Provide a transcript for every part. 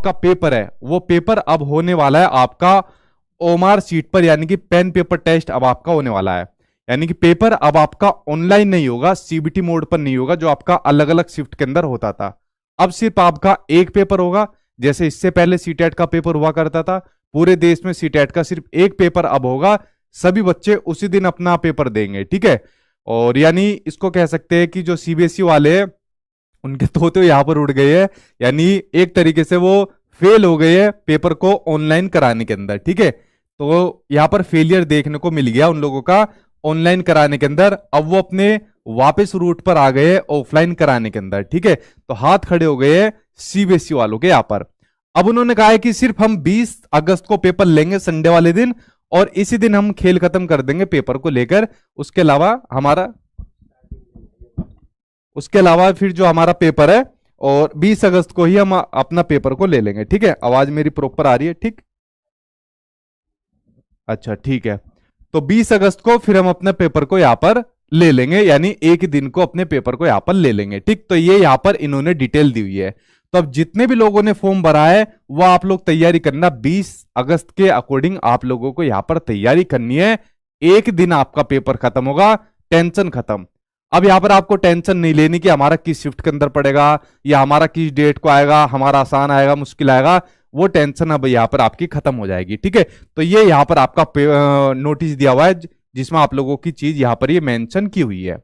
आपका पेपर है वो पेपर अब होने वाला है आपका ओमार सीट पर, यानी कि पेन पेपर टेस्ट अब आपका होने वाला है। यानी कि पेपर अब आपका ऑनलाइन नहीं होगा, सीबीटी मोड पर नहीं होगा जो आपका अलग अलग शिफ्ट के अंदर होता था। अब सिर्फ आपका एक पेपर होगा, जैसे इससे पहले सीटेट का पेपर हुआ करता था। पूरे देश में सीटेट का सिर्फ एक पेपर अब होगा, सभी बच्चे उसी दिन अपना पेपर देंगे, ठीक है। और यानी इसको कह सकते हैं कि जो सीबीएसई वाले हैं उनके तो यहां पर उड़ गए हैं, यानी एक तरीके से वो फेल हो गए हैं पेपर को ऑनलाइन कराने के अंदर, ठीक है। तो यहां पर फेलियर देखने को मिल गया उन लोगों का ऑनलाइन कराने के अंदर। अब वो अपने वापस रूट पर आ गए ऑफलाइन कराने के अंदर, ठीक है। तो हाथ खड़े हो गए सीबीएसई वालों के यहां पर। अब उन्होंने कहा है कि सिर्फ हम 20 अगस्त को पेपर लेंगे संडे वाले दिन, और इसी दिन हम खेल खत्म कर देंगे पेपर को लेकर। उसके अलावा फिर जो हमारा पेपर है और 20 अगस्त को ही हम अपना पेपर को ले लेंगे, ठीक है। आवाज मेरी प्रॉपर आ रही है? ठीक, अच्छा ठीक है। तो 20 अगस्त को फिर हम अपने पेपर को यहां पर ले लेंगे, यानी एक दिन को अपने पेपर को यहां पर ले लेंगे, ठीक। तो ये यहां पर इन्होंने डिटेल दी हुई है। तो अब जितने भी लोगों ने फॉर्म भरा है वो आप लोग तैयारी करना, 20 अगस्त के अकॉर्डिंग आप लोगों को यहां पर तैयारी करनी है। एक दिन आपका पेपर खत्म होगा, टेंशन खत्म। अब यहां पर आपको टेंशन नहीं लेनी कि हमारा किस शिफ्ट के अंदर पड़ेगा या हमारा किस डेट को आएगा, हमारा आसान आएगा मुश्किल आएगा, वो टेंशन अब यहां पर आपकी खत्म हो जाएगी, ठीक है। तो ये यहां पर आपका नोटिस दिया हुआ है जिसमें आप लोगों की चीज यहां पर ये मेंशन की हुई है।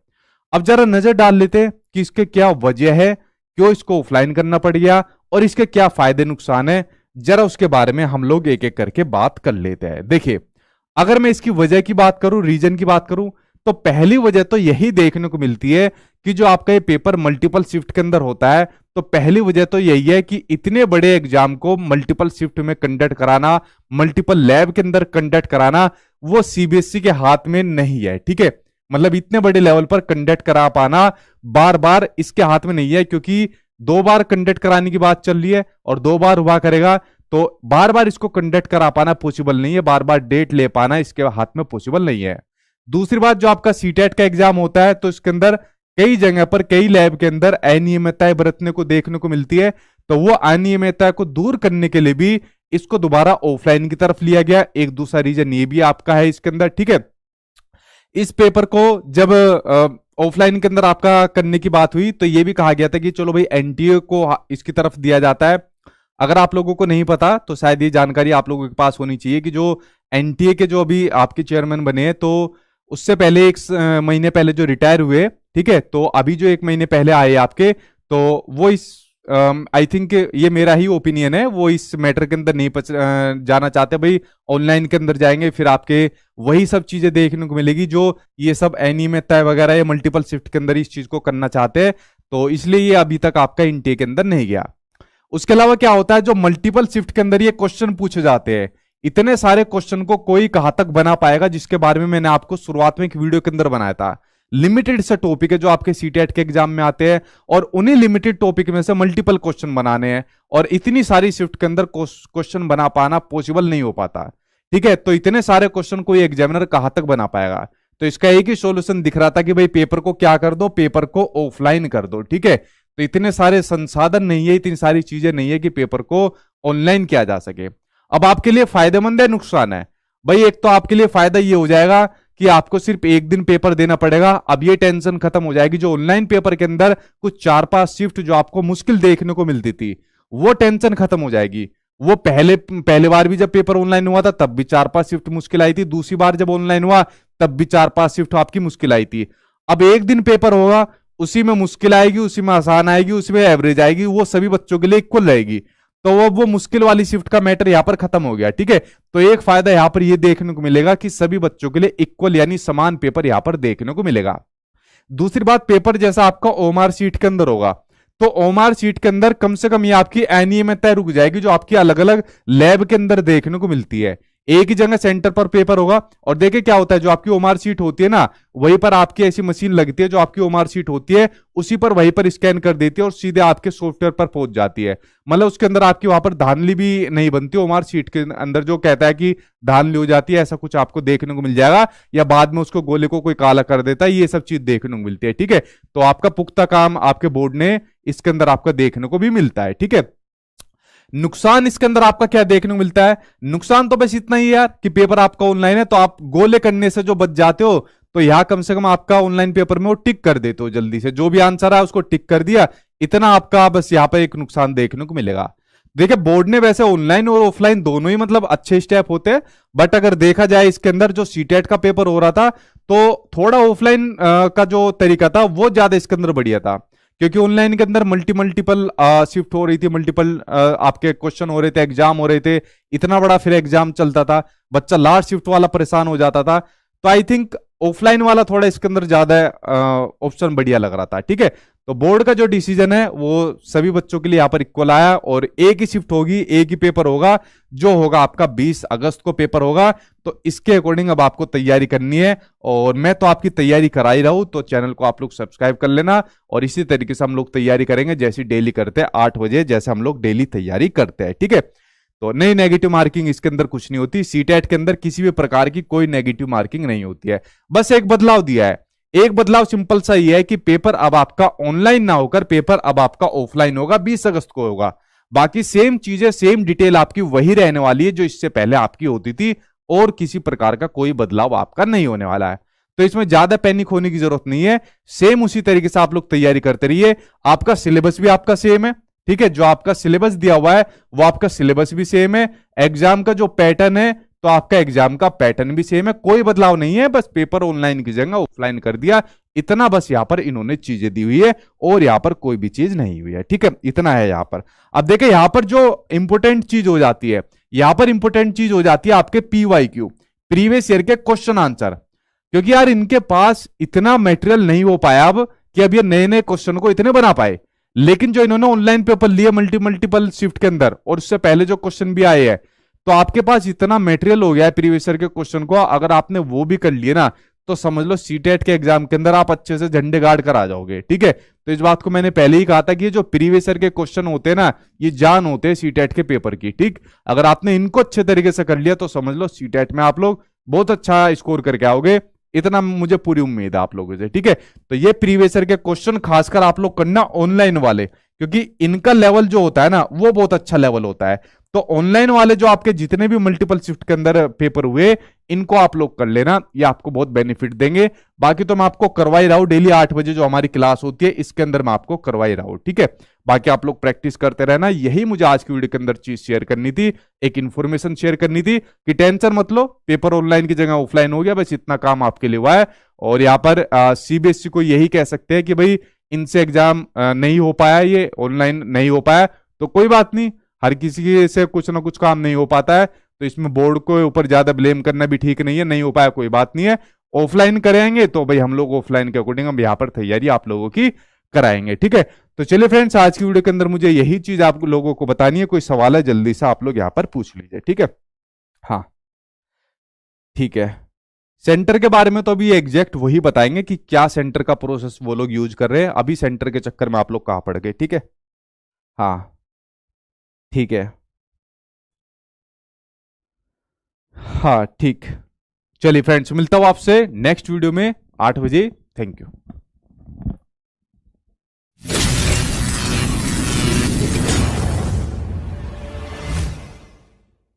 अब जरा नजर डाल लेते हैं कि इसके क्या वजह है, क्यों इसको ऑफलाइन करना पड़ गया और इसके क्या फायदे नुकसान है। जरा उसके बारे में हम लोग एक एक करके बात कर लेते हैं। देखिए, अगर मैं इसकी वजह की बात करूं, रीजन की बात करूं, तो पहली वजह तो यही देखने को मिलती है कि जो आपका ये पेपर मल्टीपल शिफ्ट के अंदर होता है, तो पहली वजह तो यही है कि इतने बड़े एग्जाम को मल्टीपल शिफ्ट में कंडक्ट कराना, मल्टीपल लैब के अंदर कंडक्ट कराना, वो सीबीएसई के हाथ में नहीं है, ठीक है। मतलब इतने बड़े लेवल पर कंडक्ट करा पाना बार बार इसके हाथ में नहीं है, क्योंकि 2 बार कंडक्ट कराने की बात चल रही है और 2 बार हुआ करेगा, तो बार बार इसको कंडक्ट करा पाना पॉसिबल नहीं है, बार बार डेट ले पाना इसके हाथ में पॉसिबल नहीं है। दूसरी बात, जो आपका सीटेट का एग्जाम होता है तो इसके अंदर कई जगह पर कई लैब के अंदर अनियमितताएं बरतने को देखने को मिलती है, तो वो अनियमितता को दूर करने के लिए भी इसको दोबारा ऑफलाइन की तरफ लिया गया। एक दूसरा रीजन ये भी आपका है इसके अंदर, ठीक है। इस पेपर को जब ऑफलाइन के अंदर आपका करने की बात हुई तो ये भी कहा गया था कि चलो भाई एनटीए को इसकी तरफ दिया जाता है। अगर आप लोगों को नहीं पता तो शायद ये जानकारी आप लोगों के पास होनी चाहिए कि जो एनटीए के जो अभी आपके चेयरमैन बने हैं, तो उससे पहले 1 महीने पहले जो रिटायर हुए, ठीक है, तो अभी जो 1 महीने पहले आए आपके, तो वो इस आई थिंक ये मेरा ही ओपिनियन है, वो इस मैटर के अंदर नहीं जाना चाहते भाई। ऑनलाइन के अंदर जाएंगे फिर आपके वही सब चीजें देखने को मिलेगी जो ये सब अनियमितता वगैरह या मल्टीपल शिफ्ट के अंदर इस चीज को करना चाहते हैं, तो इसलिए ये अभी तक आपका इनटेक के अंदर नहीं गया। उसके अलावा क्या होता है, जो मल्टीपल शिफ्ट के अंदर ये क्वेश्चन पूछे जाते हैं, इतने सारे क्वेश्चन को कोई कहां तक बना पाएगा, जिसके बारे में मैंने आपको शुरुआत में एक वीडियो के अंदर बनाया था। लिमिटेड से टॉपिक है जो आपके सीटेट के एग्जाम में आते हैं, और उन्हीं लिमिटेड टॉपिक में से मल्टीपल क्वेश्चन बनाने हैं, और इतनी सारी शिफ्ट के अंदर क्वेश्चन बना पाना पॉसिबल नहीं हो पाता, ठीक है। तो इतने सारे क्वेश्चन कोई एग्जामिनर कहां तक बना पाएगा, तो इसका एक ही सॉल्यूशन दिख रहा था कि भाई पेपर को क्या कर दो, पेपर को ऑफलाइन कर दो, ठीक है। तो इतने सारे संसाधन नहीं है, इतनी सारी चीजें नहीं है कि पेपर को ऑनलाइन किया जा सके। अब आपके लिए फायदेमंद है नुकसान है? भाई एक तो आपके लिए फायदा ये हो जाएगा कि आपको सिर्फ एक दिन पेपर देना पड़ेगा, अब ये टेंशन खत्म हो जाएगी। जो ऑनलाइन पेपर के अंदर कुछ 4-5 शिफ्ट जो आपको मुश्किल देखने को मिलती थी, वो टेंशन खत्म हो जाएगी। वो पहले बार भी जब पेपर ऑनलाइन हुआ था तब भी 4-5 शिफ्ट मुश्किल आई थी, दूसरी बार जब ऑनलाइन हुआ तब भी 4-5 शिफ्ट आपकी मुश्किल आई थी। अब एक दिन पेपर होगा, उसी में मुश्किल आएगी, उसी में आसान आएगी, उसी में एवरेज आएगी, वो सभी बच्चों के लिए इक्वल रहेगी, तो वो मुश्किल वाली शिफ्ट का मैटर यहां पर खत्म हो गया, ठीक है। तो एक फायदा यहां पर ये देखने को मिलेगा कि सभी बच्चों के लिए इक्वल यानी समान पेपर यहां पर देखने को मिलेगा। दूसरी बात, पेपर जैसा आपका ओएमआर शीट के अंदर होगा, तो ओएमआर शीट के अंदर कम से कम ये आपकी अनियमितता रुक जाएगी जो आपकी अलग अलग लैब के अंदर देखने को मिलती है। एक ही जगह सेंटर पर पेपर होगा, और देखिए क्या होता है, जो आपकी ओएमआर शीट होती है ना, वहीं पर आपकी ऐसी मशीन लगती है जो आपकी ओएमआर शीट होती है उसी पर वहीं पर स्कैन कर देती है और सीधे आपके सॉफ्टवेयर पर पहुंच जाती है। मतलब उसके अंदर आपकी वहां पर धांधली भी नहीं बनती। ओएमआर शीट के अंदर जो कहता है कि धांधली हो जाती है, ऐसा कुछ आपको देखने को मिल जाएगा, या बाद में उसको गोले को कोई काला कर देता है, ये सब चीज देखने को मिलती है, ठीक है। तो आपका पुख्ता काम आपके बोर्ड ने इसके अंदर आपका देखने को भी मिलता है, ठीक है। नुकसान इसके अंदर आपका क्या देखने को मिलता है? नुकसान तो बस इतना ही यार कि पेपर आपका ऑनलाइन है, तो आप गोले करने से जो बच जाते हो, तो यहां कम से कम आपका ऑनलाइन पेपर में वो टिक कर देते हो जल्दी से, जो भी आंसर है उसको टिक कर दिया, इतना आपका बस यहाँ पे एक नुकसान देखने को मिलेगा। देखिए बोर्ड ने वैसे ऑनलाइन और ऑफलाइन दोनों ही मतलब अच्छे स्टेप होते हैं, बट अगर देखा जाए इसके अंदर जो सीटेट का पेपर हो रहा था, तो थोड़ा ऑफलाइन का जो तरीका था वो ज्यादा इसके अंदर बढ़िया था, क्योंकि ऑनलाइन के अंदर मल्टीपल शिफ्ट हो रही थी, मल्टीपल आपके क्वेश्चन हो रहे थे, एग्जाम हो रहे थे, इतना बड़ा फिर एग्जाम चलता था, बच्चा लास्ट शिफ्ट वाला परेशान हो जाता था। तो आई थिंक ऑफलाइन वाला थोड़ा इसके अंदर ज्यादा ऑप्शन बढ़िया लग रहा था। ठीक है, तो बोर्ड का जो डिसीजन है वो सभी बच्चों के लिए यहाँ पर इक्वल आया, और एक ही शिफ्ट होगी, एक ही पेपर होगा, जो होगा आपका 20 अगस्त को पेपर होगा। तो इसके अकॉर्डिंग अब आपको तैयारी करनी है, और मैं तो आपकी तैयारी करा ही रहा हूं, तो चैनल को आप लोग सब्सक्राइब कर लेना, और इसी तरीके से हम लोग तैयारी करेंगे जैसी डेली करते हैं 8 बजे, जैसे हम लोग डेली तैयारी करते हैं। ठीक है, तो नई नेगेटिव मार्किंग इसके अंदर कुछ नहीं होती, सीटेट के अंदर किसी भी प्रकार की कोई नेगेटिव मार्किंग नहीं होती है। बस एक बदलाव दिया है, एक बदलाव सिंपल सा ही है कि पेपर अब आपका ऑनलाइन ना होकर पेपर अब आपका ऑफलाइन होगा, 20 अगस्त को होगा। बाकी सेम चीजें, सेम डिटेल आपकी वही रहने वाली है जो इससे पहले आपकी होती थी, और किसी प्रकार का कोई बदलाव आपका नहीं होने वाला है। तो इसमें ज्यादा पैनिक होने की जरूरत नहीं है, सेम उसी तरीके से आप लोग तैयारी करते रहिए। आपका सिलेबस भी आपका सेम है, ठीक है, जो आपका सिलेबस दिया हुआ है वो आपका सिलेबस भी सेम है। एग्जाम का जो पैटर्न है तो आपका एग्जाम का पैटर्न भी सेम है, कोई बदलाव नहीं है, बस पेपर ऑनलाइन की जगह ऑफलाइन कर दिया, इतना बस यहां पर इन्होंने चीजें दी हुई है, और यहां पर कोई भी चीज नहीं हुई है। ठीक है, इतना है यहां पर। अब देखिए यहां पर जो इंपोर्टेंट चीज हो जाती है, यहां पर इंपोर्टेंट चीज हो जाती है आपके PYQ, प्रीवियस ईयर के क्वेश्चन आंसर, क्योंकि यार इनके पास इतना मटेरियल नहीं हो पाया अब कि अब ये नए नए क्वेश्चन को इतने बना पाए। लेकिन जो इन्होंने ऑनलाइन पेपर लिए मल्टीपल शिफ्ट के अंदर, और उससे पहले जो क्वेश्चन भी आए हैं, तो आपके पास इतना मटेरियल हो गया है प्रीवियस ईयर के क्वेश्चन को, अगर आपने वो भी कर लिए ना, तो समझ लो सीटेट के एग्जाम के अंदर आप अच्छे से झंडे गाड़ कर आ जाओगे। ठीक है, तो इस बात को मैंने पहले ही कहा था कि ये जो प्रीवियस ईयर के क्वेश्चन होते हैं ना, ये जान होते हैं सीटेट के पेपर की। ठीक, अगर आपने इनको अच्छे तरीके से कर लिया तो समझ लो सीटेट में आप लोग बहुत अच्छा स्कोर करके आओगे, इतना मुझे पूरी उम्मीद है आप लोगों से। ठीक है, तो ये प्रीवियस ईयर के क्वेश्चन खासकर आप लोग करना ऑनलाइन वाले, क्योंकि इनका लेवल जो होता है ना वो बहुत अच्छा लेवल होता है। तो ऑनलाइन वाले जो आपके जितने भी मल्टीपल शिफ्ट के अंदर पेपर हुए, इनको आप लोग कर लेना, ये आपको बहुत बेनिफिट देंगे। बाकी तो मैं आपको करवाई रहा हूं, डेली 8 बजे जो हमारी क्लास होती है इसके अंदर मैं आपको करवाई रहा हूं। ठीक है, बाकी आप लोग प्रैक्टिस करते रहना, यही मुझे आज की वीडियो के अंदर चीज शेयर करनी थी, एक इन्फॉर्मेशन शेयर करनी थी कि टेंशन मत लो, पेपर ऑनलाइन की जगह ऑफलाइन हो गया, बस इतना काम आपके लिए हुआ है। और यहाँ पर CBSE को यही कह सकते हैं कि भाई इनसे एग्जाम नहीं हो पाया, ये ऑनलाइन नहीं हो पाया, तो कोई बात नहीं, हर किसी से कुछ ना कुछ काम नहीं हो पाता है, तो इसमें बोर्ड को ऊपर ज्यादा ब्लेम करना भी ठीक नहीं है, नहीं हो पाया कोई बात नहीं है, ऑफलाइन करेंगे तो भाई हम लोग ऑफलाइन के अकॉर्डिंग हम यहाँ पर तैयारी आप लोगों की कराएंगे। ठीक है, तो चलिए फ्रेंड्स, आज की वीडियो के अंदर मुझे यही चीज आप लोगों को बतानी है, कोई सवाल है जल्दी से आप लोग यहाँ पर पूछ लीजिए। ठीक है, हाँ ठीक है, सेंटर के बारे में तो अभी एग्जैक्ट वही बताएंगे कि क्या सेंटर का प्रोसेस वो लोग यूज कर रहे हैं, अभी सेंटर के चक्कर में आप लोग कहाँ पड़ गए। ठीक है, हाँ ठीक है, हाँ ठीक, चलिए फ्रेंड्स, मिलता हूं आपसे नेक्स्ट वीडियो में 8 बजे। Thank you.